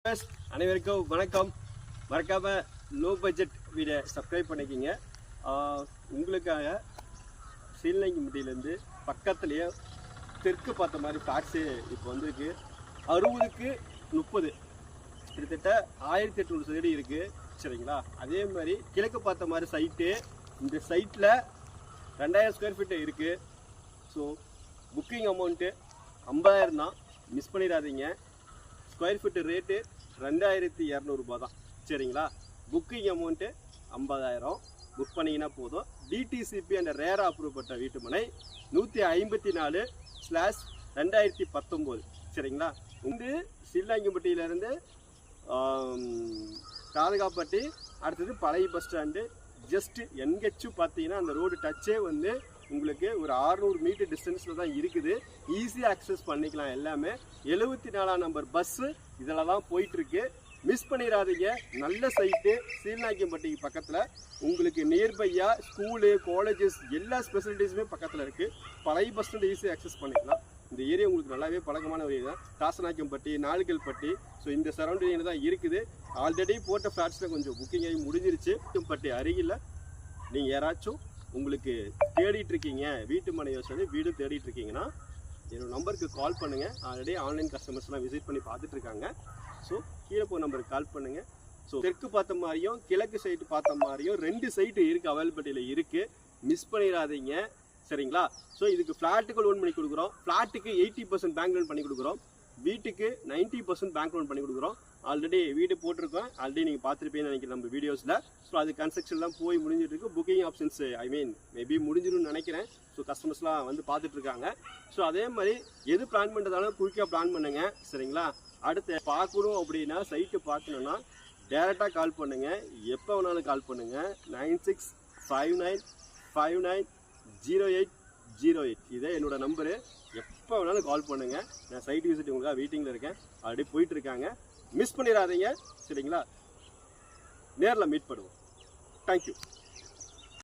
அனைவருக்கும் வணக்கம். மறக்காம லோ பட்ஜெட் வீடியோ சப்ஸ்கிரைப் பண்ணிக்கிங்க. உங்களுக்காக ஸ்ரீலங்கிம்பட்டியிலேருந்து பக்கத்துலேயே தெற்கு பார்த்த மாதிரி ஃப்ளாட்ஸு இப்போ வந்திருக்கு. 60க்கு 30 கிட்டத்தட்ட 1800 சதுரடி இருக்குது. சரிங்களா? அதே மாதிரி கிழக்கு பார்த்த மாதிரி சைட்டு, இந்த சைட்டில் 2000 ஸ்கொயர் ஃபீட்டு இருக்குது. ஸோ புக்கிங் அமௌண்ட்டு 50,000 தான், மிஸ் பண்ணிடாதீங்க. ஸ்கொயர் ஃபீட்டு ரேட்டு 2200 ரூபா தான். சரிங்களா? புக்கிங் அமௌண்ட்டு 50,000 புக் பண்ணிங்கன்னா போதும். டிடிசிபி அண்ட் ரேரா அப்ரூவ் பட்ட வீட்டு மனை 154/2019. சரிங்களா? வந்து ஸ்ரீலங்கிம்பட்டியிலேருந்து காதகாப்பட்டி, அடுத்தது பழைய பஸ் ஸ்டாண்டு, ஜஸ்ட் என்கெச்சு பார்த்தீங்கன்னா அந்த ரோடு டச்சே வந்து உங்களுக்கு ஒரு 600 மீட்டர் டிஸ்டன்ஸில் தான் இருக்குது. ஈஸியாக அக்சஸ் பண்ணிக்கலாம். எல்லாமே 74ஆம் நம்பர் பஸ்ஸு இதில் தான் போயிட்டுருக்கு. மிஸ் பண்ணிடாதீங்க. நல்ல சைட்டு, ஸ்ரீலங்கிம்பட்டிக்கு பக்கத்தில். உங்களுக்கு நியர்பையாக ஸ்கூலு, காலேஜஸ் எல்லா ஸ்பெசிலிட்டிஸுமே பக்கத்தில் இருக்குது. பழைய பஸ் ஸ்டாண்டு ஈஸியாக அக்சஸ் பண்ணிக்கலாம். இந்த ஏரியா உங்களுக்கு நல்லாவே பழக்கமான ஒரு ஏரியா தான். காசநாயக்கம்பட்டி, நாலுகல்பட்டி, ஸோ இந்த சரௌண்டிங்கில் தான் இருக்குது. ஆல்ரெடி போட்ட ஃப்ளாட்ஸில் கொஞ்சம் புக்கிங் ஆகி முடிஞ்சிருச்சு. பட்டி அருகில் நீங்கள் யாராச்சும் உங்களுக்கு தேடிட்டு இருக்கீங்க, வீட்டு மனை யோசனை வீடு தேடிட்டு இருக்கீங்கன்னா என்னோட நம்பருக்கு கால் பண்ணுங்கள். ஆல்ரெடி ஆன்லைன் கஸ்டமர்ஸ்லாம் விசிட் பண்ணி பார்த்துட்டு இருக்காங்க. ஸோ கீழே போய் நம்பருக்கு கால் பண்ணுங்கள். ஸோ தெற்கு பார்த்த மாதிரியும் கிழக்கு சைட்டு பார்த்த மாதிரியும் 2 சைட்டு இருக்குது, அவைலபிலிட்டியில் இருக்குது. மிஸ் பண்ணிடாதீங்க. சரிங்களா? ஸோ இதுக்கு ஃப்ளாட்டுக்கு லோன் பண்ணி கொடுக்குறோம். ஃப்ளாட்டுக்கு 80% பேங்க் லோன் பண்ணி கொடுக்குறோம். வீட்டுக்கு 90% பேங்க் லோன் பண்ணி கொடுக்குறோம். ஆல்ரெடி வீடு போட்டிருக்கோம். ஆல்ரெடி நீங்கள் பார்த்துருப்பீங்கன்னு நினைக்கிறேன் நம்ம வீடியோஸில். ஸோ அது கன்ஸ்ட்ரக்ஷன்லாம் போய் முடிஞ்சிட்டு இருக்கு. புக்கிங் ஆப்ஷன்ஸ் மேபி முடிஞ்சிடும்னு நினைக்கிறேன். ஸோ கஸ்டமர்ஸ்லாம் வந்து பார்த்துட்டு இருக்காங்க. ஸோ அதே மாதிரி எது பிளான் பண்ணுறதாலும் குயிக்காக பிளான் பண்ணுங்க. சரிங்களா? அடுத்து பார்க்கணும் அப்படின்னா, சைட்டு பார்க்கணுன்னா டேரெக்டாக கால் பண்ணுங்கள். எப்போ வேணாலும் கால் பண்ணுங்கள். 9659590808. இதே என்னோடய நம்பரு. எப்போ வேணாலும் கால் பண்ணுங்கள். நான் சைட் விசிட் உங்களுக்காக வெயிட்டிங்கில் இருக்கேன். ஆல்ரெடி போயிட்டு இருக்காங்க. மிஸ் பண்ணிடாதீங்க. சரிங்களா? நேரில் மீட் பண்ணுவோம். தேங்க்யூ.